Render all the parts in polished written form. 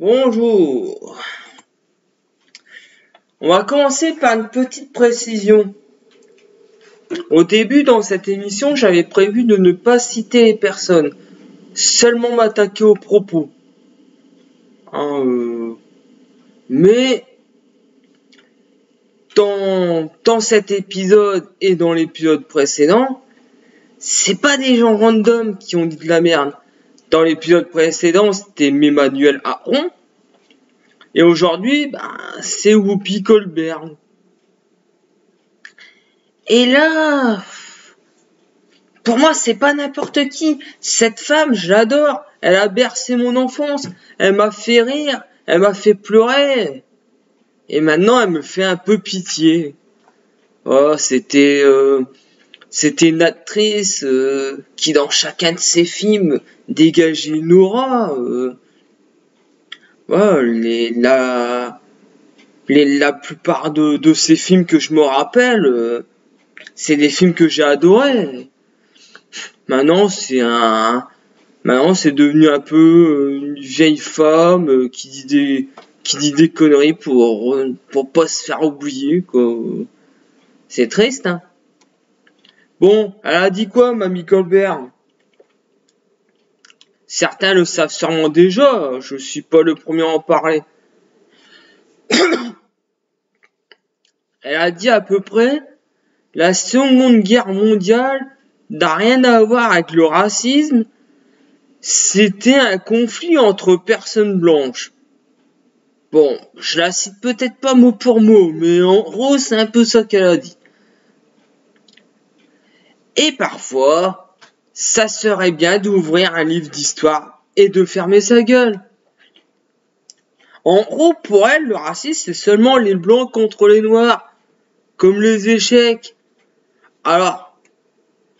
Bonjour. On va commencer par une petite précision. Au début, dans cette émission, j'avais prévu de ne pas citer les personnes, seulement m'attaquer aux propos. Mais dans cet épisode et dans l'épisode précédent, c'est pas des gens random qui ont dit de la merde. Dans l'épisode précédent, c'était Emmanuel Aron. Et aujourd'hui, c'est Whoopi Goldberg. Et là, pour moi, c'est pas n'importe qui. Cette femme, je l'adore. Elle a bercé mon enfance. Elle m'a fait rire. Elle m'a fait pleurer. Et maintenant, elle me fait un peu pitié. Oh, c'était une actrice qui, dans chacun de ses films, dégageait une aura. La plupart de ces films que je me rappelle, c'est des films que j'ai adorés. Maintenant, c'est devenu un peu une vieille femme qui dit des conneries pour pas se faire oublier, quoi. C'est triste, hein. Bon, elle a dit quoi, Mamie Goldberg? Certains le savent sûrement déjà, je suis pas le premier à en parler. Elle a dit à peu près, la Seconde Guerre mondiale n'a rien à voir avec le racisme, c'était un conflit entre personnes blanches. Bon, je la cite peut-être pas mot pour mot, mais en gros, c'est un peu ça qu'elle a dit. Et parfois, ça serait bien d'ouvrir un livre d'histoire et de fermer sa gueule. En gros, pour elle, le racisme, c'est seulement les blancs contre les noirs, comme les échecs. Alors,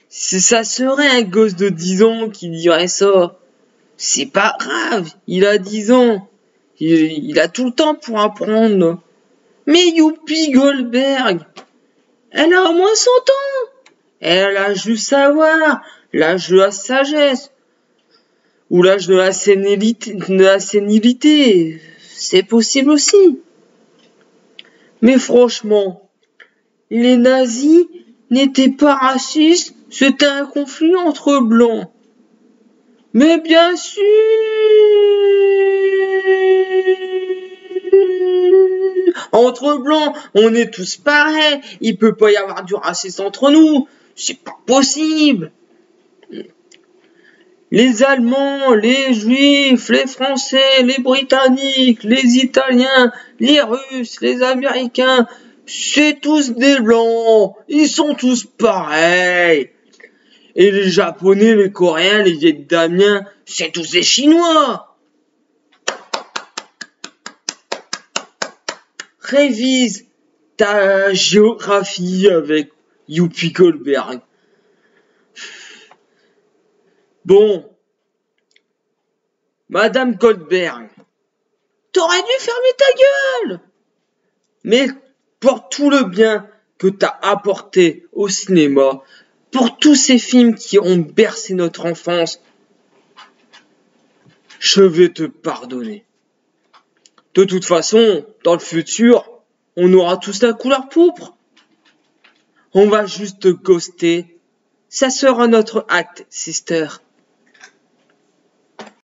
si ça serait un gosse de 10 ans qui dirait ça, c'est pas grave, il a 10 ans. Il a tout le temps pour apprendre. Mais Whoopi Goldberg, elle a au moins 100 ans. Elle a juste savoir, l'âge de la sagesse, ou l'âge de la sénilité, c'est possible aussi. Mais franchement, les nazis n'étaient pas racistes, c'était un conflit entre blancs. Mais bien sûr, entre blancs, on est tous pareils, il peut pas y avoir du racisme entre nous. C'est pas possible. Les Allemands, les Juifs, les Français, les Britanniques, les Italiens, les Russes, les Américains, c'est tous des Blancs. Ils sont tous pareils. Et les Japonais, les Coréens, les Vietnamiens, c'est tous des Chinois. Révise ta géographie avec Whoopi Goldberg. Bon, Madame Goldberg, t'aurais dû fermer ta gueule. Mais pour tout le bien que t'as apporté au cinéma, pour tous ces films qui ont bercé notre enfance, je vais te pardonner. De toute façon, dans le futur, on aura tous la couleur pourpre. On va juste te ghoster. Ça sera notre acte, sister.